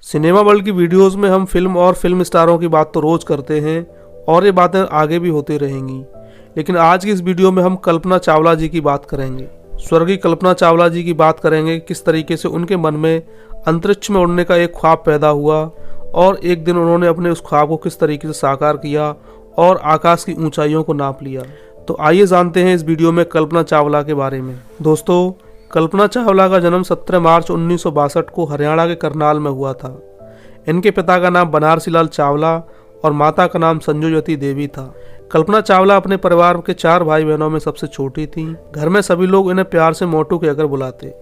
Cinema world की videos में हम फिल्म और फिल्म स्टारों की बात तो रोज करते हैं और ये बातें आगे भी होती रहेंगी, लेकिन आज की इस वीडियो में हम कल्पना चावला जी की बात करेंगे। स्वर्गीय कल्पना चावला जी की बात करेंगे, किस तरीके से उनके मन में अंतरिक्ष में उड़ने का एक ख्वाब पैदा हुआ और एक दिन उन्होंने अपने उस ख्वाब को किस तरीके से साकार किया और आकाश की ऊंचाइयों को नाप लिया। तो आइए जानते हैं इस वीडियो में कल्पना चावला के बारे में। दोस्तों, कल्पना चावला का जन्म 17 मार्च 1962 को हरियाणा के करनाल में हुआ था। इनके पिता का नाम बनारसी लाल चावला और माता का नाम संजोयती देवी था। कल्पना चावला अपने परिवार के 4 भाई बहनों में सबसे छोटी थी। घर में सभी लोग इन्हें प्यार से मोटू कहकर बुलाते।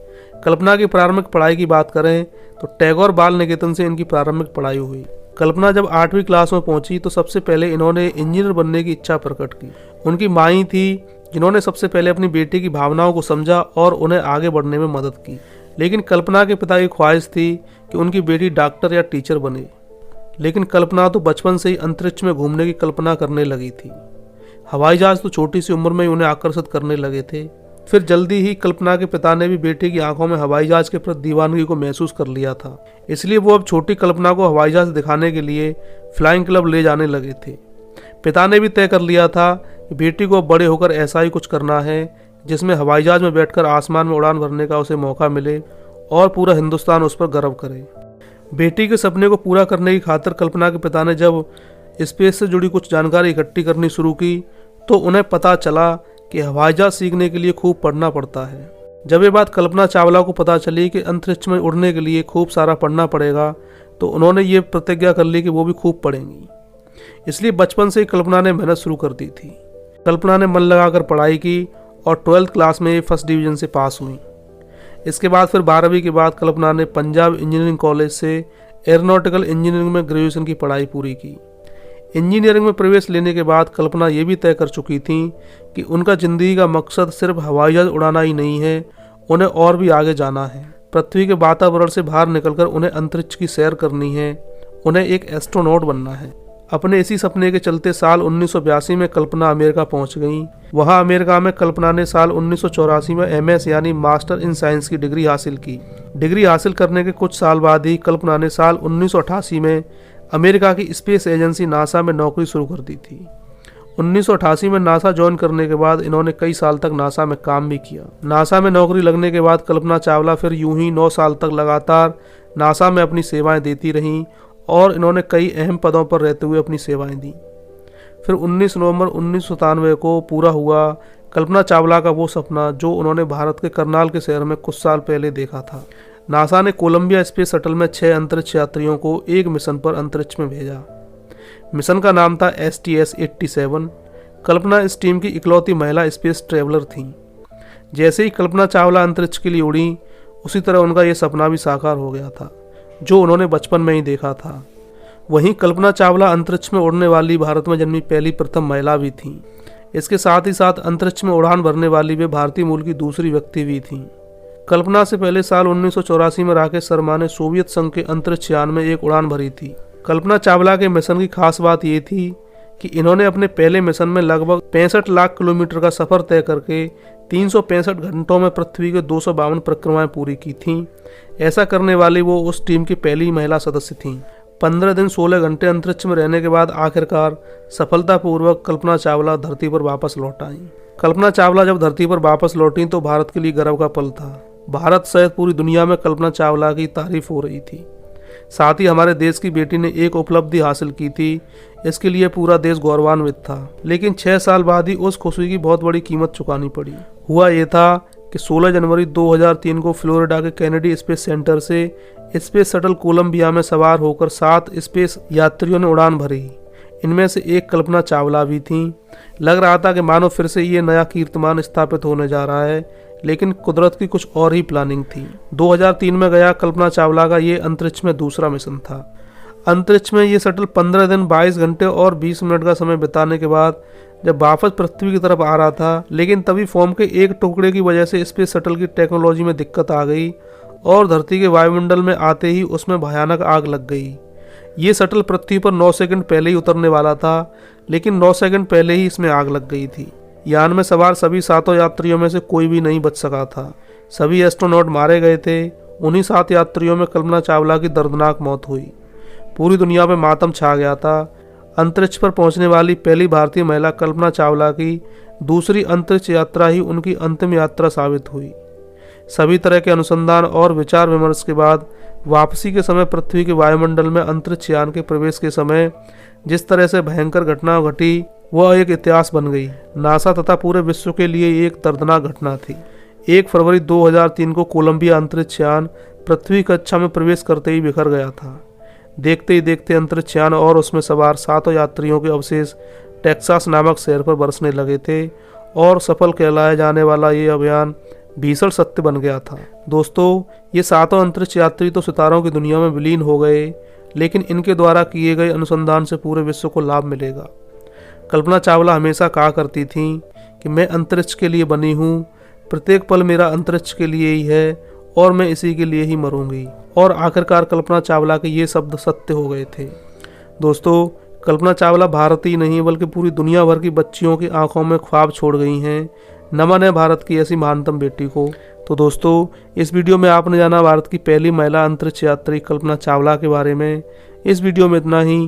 कल्पना की प्रारंभिक पढ़ाई की बात करें तो टैगोर बाल निकेतन से इनकी प्रारंभिक पढ़ाई हुई। कल्पना जब 8वीं क्लास में पहुंची तो सबसे पहले इन्होंने इंजीनियर बनने की इच्छा प्रकट की। उनकी माँ ही थी जिन्होंने सबसे पहले अपनी बेटी की भावनाओं को समझा और उन्हें आगे बढ़ने में मदद की। लेकिन कल्पना के पिता की ख्वाहिश थी कि उनकी बेटी डॉक्टर या टीचर बने। लेकिन कल्पना तो बचपन से ही अंतरिक्ष में घूमने की कल्पना करने लगी थी। हवाई जहाज तो छोटी सी उम्र में ही उन्हें आकर्षित करने लगे थे। फिर जल्दी ही कल्पना के पिता ने भी बेटी की आंखों में हवाई जहाज के प्रति दीवानगी को महसूस कर लिया था। इसलिए वो अब छोटी कल्पना को हवाई जहाज दिखाने के लिए फ्लाइंग क्लब ले जाने लगे थे। पिता ने भी तय कर लिया था कि बेटी को बड़े होकर ऐसा ही कुछ करना है जिसमें हवाई जहाज में बैठकर आसमान में उड़ान भरने का उसे मौका मिले और पूरा हिंदुस्तान उस पर गर्व करे। बेटी के सपने को पूरा करने की खातिर कल्पना के पिता ने जब स्पेस से जुड़ी कुछ जानकारी इकट्ठी करनी शुरू की तो उन्हें पता चला कि हवाई जहाज सीखने के लिए खूब पढ़ना पड़ता है। जब ये बात कल्पना चावला को पता चली कि अंतरिक्ष में उड़ने के लिए खूब सारा पढ़ना पड़ेगा तो उन्होंने ये प्रतिज्ञा कर ली कि वो भी खूब पढ़ेंगी। इसलिए बचपन से ही कल्पना ने मेहनत शुरू कर दी थी। कल्पना ने मन लगाकर पढ़ाई की और 12th क्लास में फर्स्ट डिवीजन से पास हुई। इसके बाद फिर 12वीं के बाद कल्पना ने पंजाब इंजीनियरिंग कॉलेज से एरोनॉटिकल इंजीनियरिंग में ग्रेजुएशन की पढ़ाई पूरी की। इंजीनियरिंग में प्रवेश लेने के बाद कल्पना ये भी तय कर चुकी थी कि उनका जिंदगी का मकसद सिर्फ हवाई जहाज उड़ाना ही नहीं है, उन्हें और भी आगे जाना है। पृथ्वी के वातावरण से बाहर निकलकर उन्हें अंतरिक्ष की सैर करनी है, उन्हें एक एस्ट्रोनॉट बनना है। अपने इसी सपने के चलते साल 1982 में कल्पना अमेरिका पहुंच गई। वहां अमेरिका में कल्पना ने साल 1984 में MS यानी मास्टर इन साइंस की डिग्री हासिल की। डिग्री हासिल करने के कुछ साल बाद ही कल्पना ने साल 1988 में अमेरिका की स्पेस एजेंसी नासा में नौकरी शुरू कर दी थी। 1988 में नासा ज्वाइन करने के बाद इन्होंने कई साल तक नासा में काम भी किया। नासा में नौकरी लगने के बाद कल्पना चावला फिर यूं ही 9 साल तक लगातार नासा में अपनी सेवाएं देती रहीं और इन्होंने कई अहम पदों पर रहते हुए अपनी सेवाएं दी। फिर 19 नवंबर 1997 को पूरा हुआ कल्पना चावला का वो सपना जो उन्होंने भारत के करनाल के शहर में कुछ साल पहले देखा था। नासा ने कोलंबिया स्पेस शटल में 6 अंतरिक्ष यात्रियों को एक मिशन पर अंतरिक्ष में भेजा। मिशन का नाम था STS-87। कल्पना इस टीम की इकलौती महिला स्पेस ट्रेवलर थी। जैसे ही कल्पना चावला अंतरिक्ष के लिए उड़ी, उसी तरह उनका ये सपना भी साकार हो गया था जो उन्होंने बचपन में ही देखा था। वहीं कल्पना चावला अंतरिक्ष में उड़ने वाली भारत में जन्मी पहली प्रथम महिला भी थी। इसके साथ ही साथ अंतरिक्ष में उड़ान भरने वाली वे भारतीय मूल की दूसरी व्यक्ति भी थी। कल्पना से पहले साल 1984 में राकेश शर्मा ने सोवियत संघ के अंतरिक्ष यान में एक उड़ान भरी थी। कल्पना चावला के मिशन की खास बात ये थी कि इन्होंने अपने पहले मिशन में लगभग 65 लाख किलोमीटर का सफर तय करके 365 घंटों में पृथ्वी के 252 परिक्रमाएं पूरी की थीं। ऐसा करने वाली वो उस टीम की पहली महिला सदस्य थीं। 15 दिन 16 घंटे अंतरिक्ष में रहने के बाद आखिरकार सफलतापूर्वक कल्पना चावला धरती पर वापस लौट आई। कल्पना चावला जब धरती पर वापस लौटी तो भारत के लिए गर्व का पल था। भारत सहित पूरी दुनिया में कल्पना चावला की तारीफ हो रही थी। साथ ही हमारे देश की बेटी ने एक उपलब्धि हासिल की थी, इसके लिए पूरा देश गौरवान्वित था। लेकिन 6 साल बाद ही उस खुशी की बहुत बड़ी कीमत चुकानी पड़ी। हुआ ये था कि 16 जनवरी 2003 को फ्लोरिडा के केनेडी स्पेस सेंटर से स्पेस शटल कोलंबिया में सवार होकर 7 स्पेस यात्रियों ने उड़ान भरी। इनमें से एक कल्पना चावला भी थी। लग रहा था कि मानो फिर से ये नया कीर्तिमान स्थापित होने जा रहा है, लेकिन कुदरत की कुछ और ही प्लानिंग थी। 2003 में गया कल्पना चावला का ये अंतरिक्ष में दूसरा मिशन था। अंतरिक्ष में ये शटल 15 दिन 22 घंटे और 20 मिनट का समय बिताने के बाद जब वापस पृथ्वी की तरफ आ रहा था, लेकिन तभी फोम के एक टुकड़े की वजह से स्पेस शटल की टेक्नोलॉजी में दिक्कत आ गई और धरती के वायुमंडल में आते ही उसमें भयानक आग लग गई। ये शटल पृथ्वी पर 9 सेकंड पहले ही उतरने वाला था, लेकिन 9 सेकंड पहले ही इसमें आग लग गई थी। यान में सवार सभी 7 यात्रियों में से कोई भी नहीं बच सका था। सभी एस्ट्रोनॉट मारे गए थे उन्हीं 7 यात्रियों में कल्पना चावला की दर्दनाक मौत हुई। पूरी दुनिया में मातम छा गया था। अंतरिक्ष पर पहुंचने वाली पहली भारतीय महिला कल्पना चावला की दूसरी अंतरिक्ष यात्रा ही उनकी अंतिम यात्रा साबित हुई। सभी तरह के अनुसंधान और विचार विमर्श के बाद वापसी के समय पृथ्वी के वायुमंडल में अंतरिक्ष यान के प्रवेश के समय जिस तरह से भयंकर घटना घटी वह एक इतिहास बन गई। नासा तथा पूरे विश्व के लिए एक दर्दनाक घटना थी। 1 फरवरी 2003 को कोलंबिया अंतरिक्ष यान पृथ्वी कक्षा में प्रवेश करते ही बिखर गया था। देखते ही देखते अंतरिक्ष यान और उसमें सवार 7 यात्रियों के अवशेष टेक्सास नामक शहर पर बरसने लगे थे और सफल कहलाया जाने वाला ये अभियान भीषण सत्य बन गया था। दोस्तों, ये 7 अंतरिक्ष यात्री तो सितारों की दुनिया में विलीन हो गए, लेकिन इनके द्वारा किए गए अनुसंधान से पूरे विश्व को लाभ मिलेगा। कल्पना चावला हमेशा कहा करती थी कि मैं अंतरिक्ष के लिए बनी हूँ, प्रत्येक पल मेरा अंतरिक्ष के लिए ही है और मैं इसी के लिए ही मरूंगी। और आखिरकार कल्पना चावला के ये शब्द सत्य हो गए थे। दोस्तों, कल्पना चावला भारत ही नहीं बल्कि पूरी दुनिया भर की बच्चियों की आंखों में ख्वाब छोड़ गई हैं। नमन है भारत की ऐसी महानतम बेटी को। तो दोस्तों, इस वीडियो में आपने जाना भारत की पहली महिला अंतरिक्ष यात्री कल्पना चावला के बारे में। इस वीडियो में इतना ही।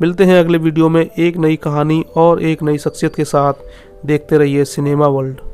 मिलते हैं अगले वीडियो में एक नई कहानी और एक नई शख्सियत के साथ। देखते रहिए सिनेमा वर्ल्ड।